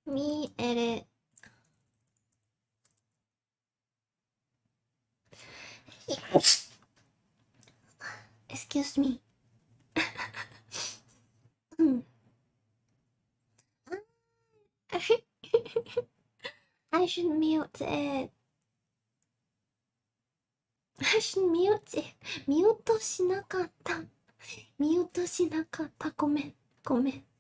見えれ。Excuse me. うん。I should mute it. I should mute it. ミュートしなかった。ミュートしなかった。ごめん。ごめん。